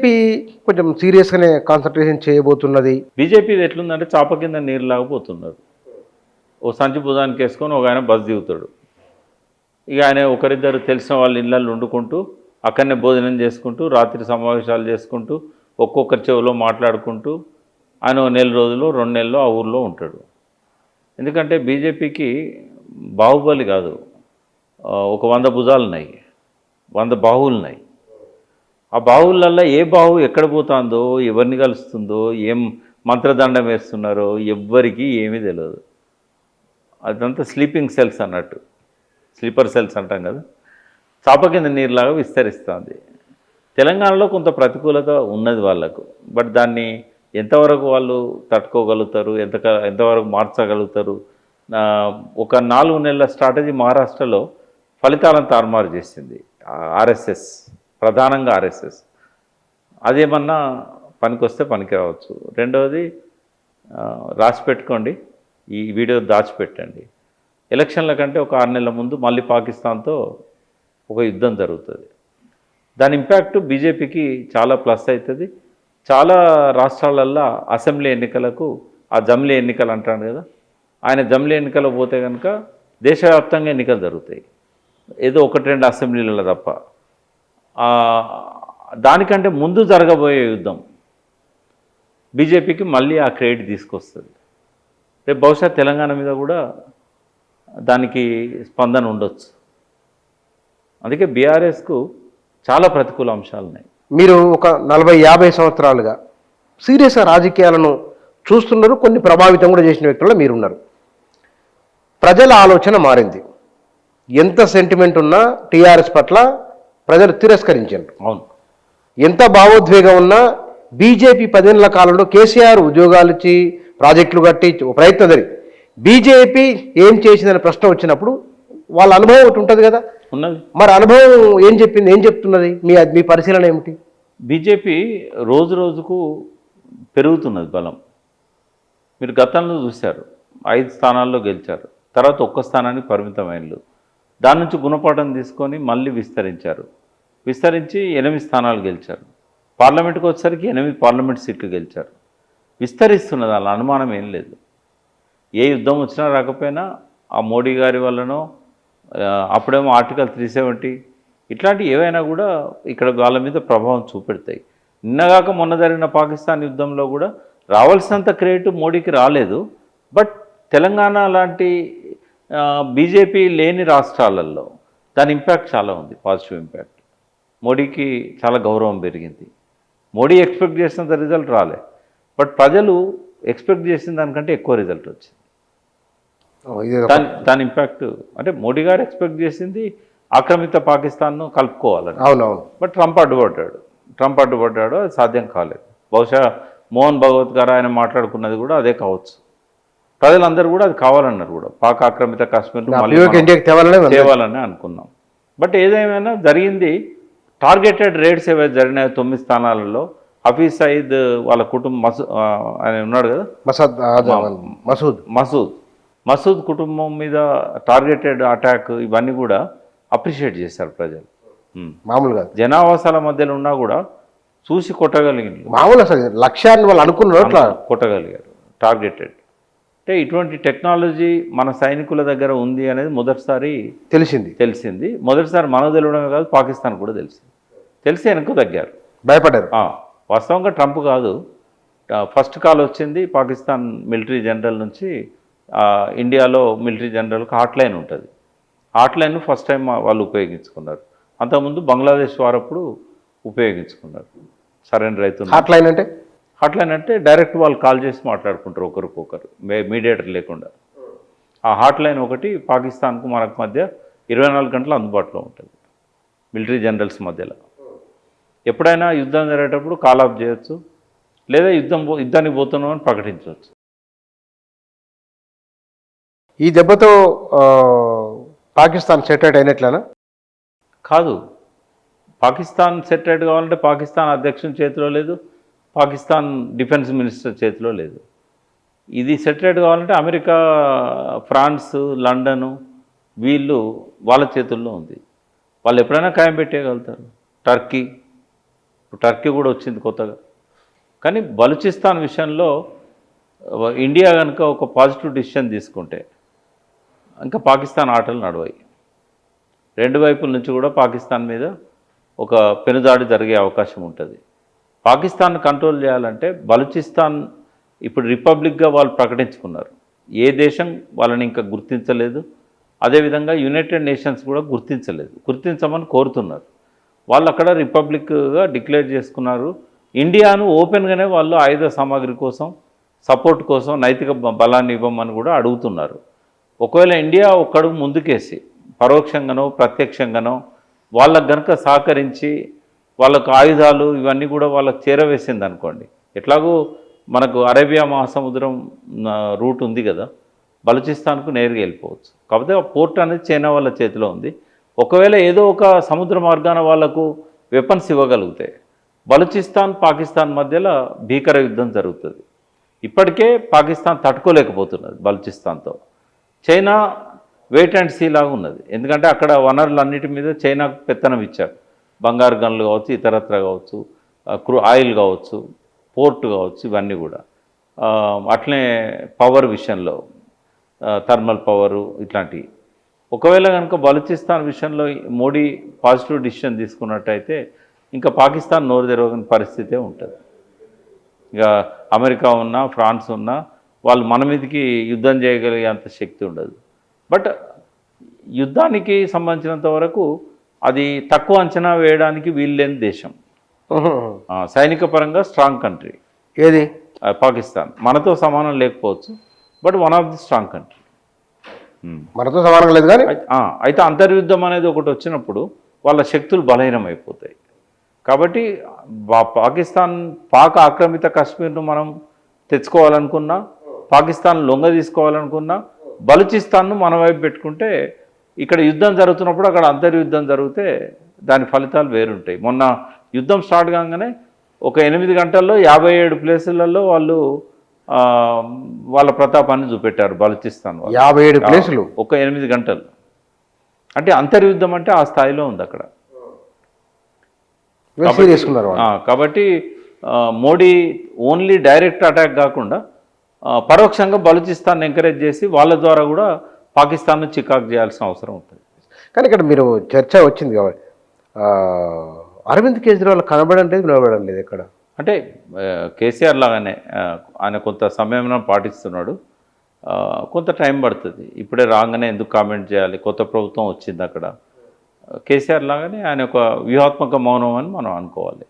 BJP కొంచెం సీరియస్గానే concentration చేయబోతున్నది. బీజేపీది ఎట్లుందంటే చాప కింద నీరు లాగపోతున్నారు. ఓ సంచి భుజానికి వేసుకొని ఒక ఆయన బస్ దిగుతాడు. ఇక ఆయన ఒకరిద్దరు తెలిసిన వాళ్ళ ఇళ్ళల్లో వండుకుంటూ అక్కడనే భోజనం చేసుకుంటూ రాత్రి సమావేశాలు చేసుకుంటూ ఒక్కొక్కరి చెవిలో మాట్లాడుకుంటూ ఆయన 1 నెల రోజులు 2 నెలలు ఆ ఊర్లో ఉంటాడు. ఎందుకంటే బీజేపీకి బాహుబలి కాదు, ఒక 100 భుజాలు ఉన్నాయి, 100 బాహువులు ఉన్నాయి. ఆ బాహువులల్లో ఏ బాహు ఎక్కడ పోతుందో, ఎవరిని కలుస్తుందో, ఏం మంత్రదండం వేస్తున్నారో ఎవ్వరికీ ఏమీ తెలియదు. అదంతా స్లీపింగ్ సెల్స్ అన్నట్టు, స్లీపర్ సెల్స్ అంటాం కదా, చాప కింద నీరులాగా విస్తరిస్తుంది. తెలంగాణలో కొంత ప్రతికూలత ఉన్నది వాళ్ళకు. బట్ దాన్ని ఎంతవరకు వాళ్ళు తట్టుకోగలుగుతారు, ఎంతవరకు మార్చగలుగుతారు? ఒక 4 నెలల స్ట్రాటజీ మహారాష్ట్రలో ఫలితాలను తారుమారు చేసింది ఆర్ఎస్ఎస్, ప్రధానంగా ఆర్ఎస్ఎస్. అదేమన్నా పనికొస్తే పనికి రావచ్చు. రెండవది రాసి పెట్టుకోండి, ఈ వీడియో దాచిపెట్టండి. ఎలక్షన్ల కంటే ఒక 6 నెలల ముందు మళ్ళీ పాకిస్తాన్తో ఒక యుద్ధం జరుగుతుంది. దాని ఇంపాక్ట్ బీజేపీకి చాలా ప్లస్ అవుతుంది. చాలా రాష్ట్రాలల్లో అసెంబ్లీ ఎన్నికలకు, ఆ జమిలీ ఎన్నికలు అంటాడు కదా, ఆయన జమిలీ ఎన్నికలు పోతే కనుక దేశవ్యాప్తంగా ఎన్నికలు జరుగుతాయి, ఏదో 1-2 అసెంబ్లీలలో తప్ప. దానికంటే ముందు జరగబోయే యుద్ధం బీజేపీకి మళ్ళీ ఆ క్రెడిట్ తీసుకొస్తుంది. రేపు బహుశా తెలంగాణ మీద కూడా దానికి స్పందన ఉండొచ్చు. అందుకే బీఆర్ఎస్కు చాలా ప్రతికూల అంశాలు ఉన్నాయి. మీరు ఒక 40-50 సంవత్సరాలుగా సీరియస్గా రాజకీయాలను చూస్తున్నారు, కొన్ని ప్రభావితం కూడా చేసిన వ్యక్తుల్లో మీరున్నారు. ప్రజల ఆలోచన మారింది. ఎంత సెంటిమెంట్ ఉన్నా టీఆర్ఎస్ పట్ల ప్రజలు తిరస్కరించారు. అవును. ఎంత భావోద్వేగం ఉన్నా బీజేపీ 10 ఏళ్ల కాలంలో కేసీఆర్ ఉద్యోగాలు ఇచ్చి ప్రాజెక్టులు కట్టి ప్రయత్నం జరిగి బీజేపీ ఏం చేసిందనే ప్రశ్న వచ్చినప్పుడు వాళ్ళ అనుభవం ఒకటి ఉంటుంది కదా ఉన్నది. మరి అనుభవం ఏం చెప్పింది, ఏం చెప్తున్నది, మీ పరిశీలన ఏమిటి? బీజేపీ రోజు రోజుకు పెరుగుతున్నది బలం. మీరు గతంలో చూశారు, 5 స్థానాల్లో గెలిచారు, తర్వాత 1 స్థానానికి పరిమితమైనలు. దాని నుంచి గుణపాఠం తీసుకొని మళ్ళీ విస్తరించి 8 స్థానాలు గెలిచారు. పార్లమెంటుకు వచ్చేసరికి 8 పార్లమెంట్ సీట్లు గెలిచారు. విస్తరిస్తున్నది, అలా అనుమానం ఏం లేదు. ఏ యుద్ధం వచ్చినా రాకపోయినా ఆ మోడీ గారి వల్లనో, అప్పుడేమో ఆర్టికల్ 370 ఇట్లాంటి ఏవైనా కూడా ఇక్కడ వాళ్ళ మీద ప్రభావం చూపెడతాయి. నిన్నగాక మొన్న జరిగిన పాకిస్తాన్ యుద్ధంలో కూడా రావాల్సినంత క్రెడిట్ మోడీకి రాలేదు. బట్ తెలంగాణ లాంటి బీజేపీ లేని రాష్ట్రాలలో దాని ఇంపాక్ట్ చాలా ఉంది, పాజిటివ్ ఇంపాక్ట్. మోడీకి చాలా గౌరవం పెరిగింది. మోడీ ఎక్స్పెక్ట్ చేసినంత రిజల్ట్ రాలే, బట్ ప్రజలు ఎక్స్పెక్ట్ చేసిన దానికంటే ఎక్కువ రిజల్ట్ వచ్చింది. దాని ఇంపాక్ట్ అంటే మోడీ గారు ఎక్స్పెక్ట్ చేసింది ఆక్రమిత పాకిస్తాన్ను కలుపుకోవాలని. అవునవును. బట్ ట్రంప్ అడ్డుపడ్డాడు, అది సాధ్యం కాలేదు. బహుశా మోహన్ భగవత్ గారు ఆయన మాట్లాడుకున్నది కూడా అదే కావచ్చు. ప్రజలందరూ కూడా అది కావాలన్నారు కూడా, పాక్ ఆక్రమిత కాశ్మీర్ తేవాలని అనుకున్నాం. బట్ ఏదేమైనా జరిగింది. టార్గెటెడ్ రేట్స్ ఏవైతే జరిగినాయో 9 స్థానాలలో హఫీజ్ సయీద్ వాళ్ళ కుటుంబం, ఆయన ఉన్నాడు కదా, మసూద్ కుటుంబం మీద టార్గెటెడ్ అటాక్, ఇవన్నీ కూడా అప్రిషియేట్ చేశారు ప్రజలు. మామూలుగా జనావాసాల మధ్యలో ఉన్నా కూడా చూసి కొట్టగలిగారు. మామూలు అసలు లక్ష్యాన్ని వాళ్ళు అనుకున్నారు, కొట్టగలిగారు. టార్గెటెడ్ అంటే ఇటువంటి టెక్నాలజీ మన సైనికుల దగ్గర ఉంది అనేది మొదటిసారి తెలిసింది. మొదటిసారి మనకు తెలియడమే కాదు, పాకిస్తాన్ కూడా తెలిసి వెనక్కు తగ్గారు, భయపడ్డారు. వాస్తవంగా ట్రంప్ కాదు, ఫస్ట్ కాల్ వచ్చింది పాకిస్తాన్ మిలిటరీ జనరల్ నుంచి. ఇండియాలో మిలిటరీ జనరల్కి హాట్లైన్ ఉంటుంది. హాట్లైన్ ఫస్ట్ టైం వాళ్ళు ఉపయోగించుకున్నారు. అంతకుముందు బంగ్లాదేశ్ వారప్పుడు ఉపయోగించుకున్నారు. సరెండర్ అవుతుంది. హాట్లైన్ అంటే డైరెక్ట్ వాళ్ళు కాల్ చేసి మాట్లాడుకుంటారు ఒకరికొకరు, మీడియేటర్ లేకుండా. ఆ హాట్లైన్ ఒకటి పాకిస్తాన్కు మనకు మధ్య 24 గంటలు అందుబాటులో ఉంటుంది, మిలిటరీ జనరల్స్ మధ్యలో. ఎప్పుడైనా యుద్ధం జరిగేటప్పుడు కాల్ ఆఫ్ చేయొచ్చు, లేదా యుద్ధానికి పోతున్నాం అని ప్రకటించవచ్చు. ఈ దెబ్బతో పాకిస్తాన్ సెటరేట్ అయినట్లేనా? కాదు. పాకిస్తాన్ సెటరేట్ కావాలంటే పాకిస్తాన్ అధ్యక్షుని చేతిలో లేదు, పాకిస్తాన్ డిఫెన్స్ మినిస్టర్ చేతిలో లేదు. ఇది సెటరేట్ కావాలంటే అమెరికా, ఫ్రాన్స్, లండను వాళ్ళ చేతుల్లో ఉంది. వాళ్ళు ఎప్పుడైనా ఖాయం పెట్టేయగలుగుతారు. టర్కీ ఇప్పుడు టర్కీ కూడా వచ్చింది కొత్తగా. కానీ బలూచిస్తాన్ విషయంలో ఇండియా కనుక ఒక పాజిటివ్ డిసిషన్ తీసుకుంటే ఇంకా పాకిస్తాన్ ఆటలు నడవాయి. రెండు వైపుల నుంచి కూడా పాకిస్తాన్ మీద ఒక పెనుదాడి జరిగే అవకాశం ఉంటుంది. పాకిస్తాన్ కంట్రోల్ చేయాలంటే బలూచిస్తాన్ ఇప్పుడు రిపబ్లిక్గా వాళ్ళు ప్రకటించుకున్నారు. ఏ దేశం వాళ్ళని ఇంకా గుర్తించలేదు. అదేవిధంగా యునైటెడ్ నేషన్స్ కూడా గుర్తించమని కోరుతున్నారు. వాళ్ళు అక్కడ రిపబ్లిక్గా డిక్లేర్ చేసుకున్నారు. ఇండియాను ఓపెన్గానే వాళ్ళు ఆయుధ సామాగ్రి కోసం, సపోర్ట్ కోసం నైతిక బలాన్ని ఇవ్వమని కూడా అడుగుతున్నారు. ఒకవేళ ఇండియా ఒక్కడుగు ముందుకేసి పరోక్షంగానో ప్రత్యక్షంగానో వాళ్ళకు గనుక సహకరించి వాళ్ళకు ఆయుధాలు ఇవన్నీ కూడా వాళ్ళకు చేరవేసింది అనుకోండి, ఎట్లాగో మనకు అరేబియా మహాసముద్రం రూట్ ఉంది కదా, బలూచిస్తాన్కు నేరుగా వెళ్ళిపోవచ్చు. కాకపోతే ఆ పోర్ట్ అనేది చైనా వాళ్ళ చేతిలో ఉంది. ఒకవేళ ఏదో ఒక సముద్ర మార్గాన వాళ్లకు వెపన్స్ ఇవ్వగలిగితే బలూచిస్తాన్ పాకిస్తాన్ మధ్యలో భీకర యుద్ధం జరుగుతుంది. ఇప్పటికే పాకిస్తాన్ తట్టుకోలేకపోతున్నది బలూచిస్తాన్తో. చైనా వెయిట్ అండ్ సీ లాగా ఉన్నది. ఎందుకంటే అక్కడ వనరులన్నిటి మీద చైనాకు పెత్తనం ఇచ్చారు. బంగారు గనులు కావచ్చు, ఇతరత్ర కావచ్చు, ఆయిల్ కావచ్చు, పోర్ట్ కావచ్చు, ఇవన్నీ కూడా. అట్లనే పవర్ విషయంలో థర్మల్ పవరు ఇట్లాంటివి. ఒకవేళ కనుక బలూచిస్తాన్ విషయంలో మోడీ పాజిటివ్ డిసిషన్ తీసుకున్నట్టయితే ఇంకా పాకిస్తాన్ నోరు తెరవని పరిస్థితే ఉంటుంది. ఇక అమెరికా ఉన్నా, ఫ్రాన్స్ ఉన్నా వాళ్ళు మన మీదకి యుద్ధం చేయగలిగే అంత శక్తి ఉండదు. బట్ యుద్ధానికి సంబంధించినంత వరకు అది తక్కువ అంచనా వేయడానికి వీల్లేని దేశం. సైనిక పరంగా స్ట్రాంగ్ కంట్రీ ఏది పాకిస్తాన్. మనతో సమానం లేకపోవచ్చు, but one of the strong country. మనతో సమానం లేదు కానీ అయితే అంతర్యుద్ధం అనేది ఒకటి వచ్చినప్పుడు వాళ్ళ శక్తులు బలహీనమైపోతాయి. కాబట్టి పాక్ ఆక్రమిత కాశ్మీర్ను మనం తెచ్చుకోవాలనుకున్నా, పాకిస్తాన్ లొంగ తీసుకోవాలనుకున్నా, బలూచిస్తాన్ను మన వైపు పెట్టుకుంటే ఇక్కడ యుద్ధం జరుగుతున్నప్పుడు అక్కడ అంతర్యుద్ధం జరిగితే దాని ఫలితాలు వేరుంటాయి. మొన్న యుద్ధం స్టార్ట్ కాగానే ఒక 8 గంటల్లో 57 ప్లేసులలో వాళ్ళు వాళ్ళ ప్రతాపాన్ని చూపెట్టారు బలూచిస్తాన్ వాళ్ళు. 57 ప్లేసులు ఒక 8 గంటలు. అంటే అంతర్యుద్ధం అంటే ఆ స్థాయిలో ఉంది అక్కడ. కాబట్టి మోడీ ఓన్లీ డైరెక్ట్ అటాక్ కాకుండా పరోక్షంగా బలూచిస్తాన్ ఎంకరేజ్ చేసి వాళ్ళ ద్వారా కూడా పాకిస్తాన్ను చికాకు చేయాల్సిన అవసరం ఉంటుంది. కానీ ఇక్కడ మీరు చర్చ వచ్చింది కాబట్టి అరవింద్ కేజ్రీవాల్ కనబడడం లేదు, నిలబడడం లేదు ఇక్కడ. అంటే కేసీఆర్ లాగానే ఆయన కొంత సమయం పాటిస్తున్నాడు. కొంత టైం పడుతుంది. ఇప్పుడే రాగానే ఎందుకు కామెంట్ చేయాలి, కొత్త ప్రభుత్వం వచ్చింది అక్కడ. కేసీఆర్ లాగానే ఆయన ఒక వ్యూహాత్మక మౌనం అని మనం అనుకోవాలి.